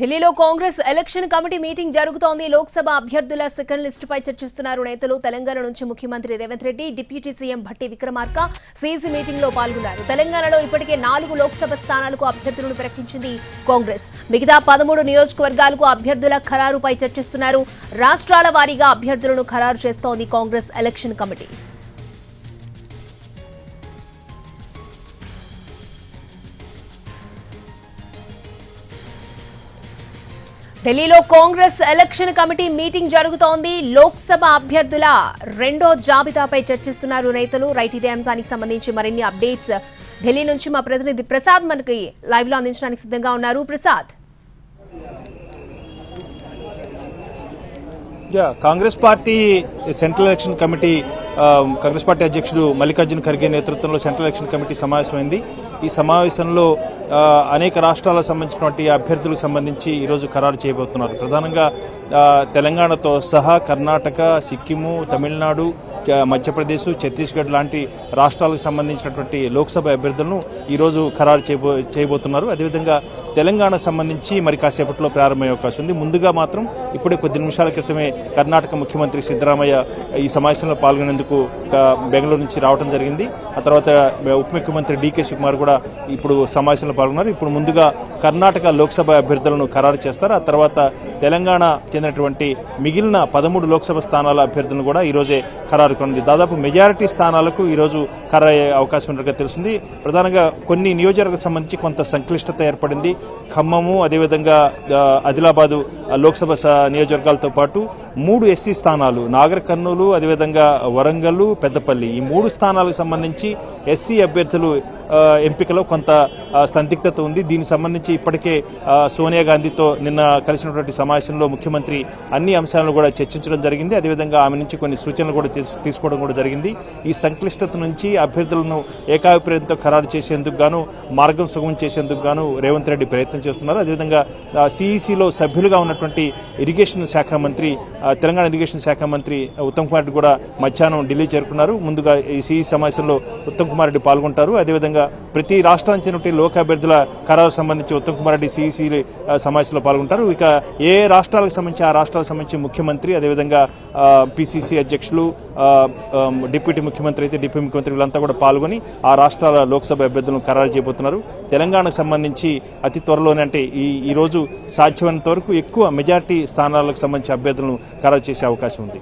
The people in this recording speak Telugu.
ఢిల్లీలో కాంగ్రెస్ ఎలక్షన్ కమిటీ మీటింగ్ జరుగుతోంది. లోక్సభ అభ్యర్థుల సెకండ్ లిస్టుపై చర్చిస్తున్నారు నేతలు. తెలంగాణ నుంచి ముఖ్యమంత్రి Revanth Reddy, deputy CM Bhatti Vikramarka CC meeting లో పాల్గొన్నారు. తెలంగాణలో ఇప్పటికే 4 లోక్సభ స్థానాలకు అభ్యర్థులను ప్రకటించింది కాంగ్రెస్. మిగతా 13 నియోజకవర్గాలకు అభ్యర్థుల ఖరారుపై చర్చిస్తున్నారు. రాష్ట్రాల వారీగా అభ్యర్థులను ఖరారు చేస్తోంది కాంగ్రెస్ ఎలక్షన్ కమిటీ. ఢిల్లీలో కాంగ్రెస్ ఎలక్షన్ కమిటీ మీటింగ్ జరుగుతోంది. లోక్సభ అభ్యర్థుల రెండో జాబితాపై చర్చిస్తున్నారు నేతలు. రైట్, ఇదే అంశానికి సంబంధించి మరిన్ని అప్డేట్స్ ఢిల్లీ నుంచి మా ప్రతినిధి ప్రసాద్ మనకి లైవ్ లో అందించడానికి సిద్ధంగా ఉన్నారు. Prasad, Congress party central election committee Congress party అధ్యక్షుడు మల్లికార్జున ఖర్గే నేతృత్వంలో సెంట్రల్ ఎలక్షన్ కమిటీ సమావేశమైంది. ఈ సమావేశంలో అనేక రాష్ట్రాలకు సంబంధించినటువంటి అభ్యర్థులకు సంబంధించి ఈరోజు ఖరారు చేయబోతున్నారు. ప్రధానంగా తెలంగాణతో సహా కర్ణాటక, సిక్కిము, తమిళనాడు, మధ్యప్రదేశ్, ఛత్తీస్గఢ్ లాంటి రాష్ట్రాలకు సంబంధించినటువంటి లోక్సభ అభ్యర్థులను ఈరోజు ఖరారు చేయబోతున్నారు. అదేవిధంగా తెలంగాణ సంబంధించి మరి కాసేపట్లో ప్రారంభమయ్యే అవకాశం ఉంది. ముందుగా మాత్రం ఇప్పుడే కొద్ది నిమిషాల క్రితమే కర్ణాటక ముఖ్యమంత్రి సిద్ధరామయ్య ఈ సమావేశంలో పాల్గొనేందుకు బెంగళూరు నుంచి రావడం జరిగింది. ఆ తర్వాత ఉప ముఖ్యమంత్రి డీకే శివకుమార్ కూడా ఇప్పుడు సమావేశంలో పాల్గొన్నారు. ఇప్పుడు ముందుగా కర్ణాటక లోక్సభ అభ్యర్థులను ఖరారు చేస్తారు. ఆ తర్వాత తెలంగాణ చెందినటువంటి మిగిలిన 13 లోక్సభ స్థానాల అభ్యర్థులను కూడా ఈరోజే ఖరారు కొనుంది. దాదాపు మెజారిటీ స్థానాలకు ఈరోజు ఖరారయ్యే అవకాశం ఉన్నట్టుగా తెలిసింది. ప్రధానంగా కొన్ని నియోజకవర్గాలకు సంబంధించి కొంత సంక్లిష్టత ఏర్పడింది. ఖమ్మము, అదేవిధంగా ఆదిలాబాదు లోక్సభ నియోజకవర్గాలతో పాటు 3 ఎస్సీ స్థానాలు, నాగర్ కర్నూలు, అదేవిధంగా వరంగల్, పెద్దపల్లి, ఈ 3 స్థానాలకు సంబంధించి ఎస్సీ అభ్యర్థులు ఎంపికలో కొంత సందిగ్ధత ఉంది. దీనికి సంబంధించి ఇప్పటికే సోనియా గాంధీతో నిన్న కలిసినటువంటి సమావేశంలో ముఖ్యమంత్రి అన్ని అంశాలను కూడా చర్చించడం జరిగింది. అదేవిధంగా ఆమె నుంచి కొన్ని సూచనలు కూడా తీసుకోవడం కూడా జరిగింది. ఈ సంక్లిష్టత నుంచి అభ్యర్థులను ఏకాభిప్రాయంతో ఖరారు చేసేందుకు గాను, మార్గం సుగమం చేసేందుకు గాను రేవంత్ రెడ్డి ప్రయత్నం చేస్తున్నారు. అదేవిధంగా సిఈసిలో సభ్యులుగా ఉన్నటువంటి ఇరిగేషన్ శాఖ మంత్రి, తెలంగాణ ఇరిగేషన్ శాఖ మంత్రి ఉత్తమ్ కుమార్ రెడ్డి కూడా మధ్యాహ్నం ఢిల్లీ చేరుకున్నారు. ముందుగా ఈ సిఈసి సమావేశంలో ఉత్తమ్ కుమార్ రెడ్డి పాల్గొంటారు. అదేవిధంగా ప్రతి రాష్ట్రానికి చెందిన లోక్ అభ్యర్థుల ఖరారు సంబంధించి ఉత్తమ్ కుమార్ రెడ్డి సిఈసి సమావేశంలో పాల్గొంటారు. ఇక ఏ రాష్ట్రాలకు సంబంధించి ఆ రాష్ట్రాలకు సంబంధించి ముఖ్యమంత్రి, అదేవిధంగా పిసిసి అధ్యక్షులు, డిప్యూటీ ముఖ్యమంత్రి అయితే డిప్యూటీ ముఖ్యమంత్రి వీళ్ళంతా కూడా పాల్గొని ఆ రాష్ట్రాల లోక్సభ అభ్యర్థులను ఖరారు చేయబోతున్నారు. తెలంగాణకు సంబంధించి అతి త్వరలోనే, అంటే ఈ రోజు సాధ్యమైనంత వరకు ఎక్కువ మెజార్టీ స్థానాలకు సంబంధించి అభ్యర్థులను ఖరారు చేసే అవకాశం ఉంది.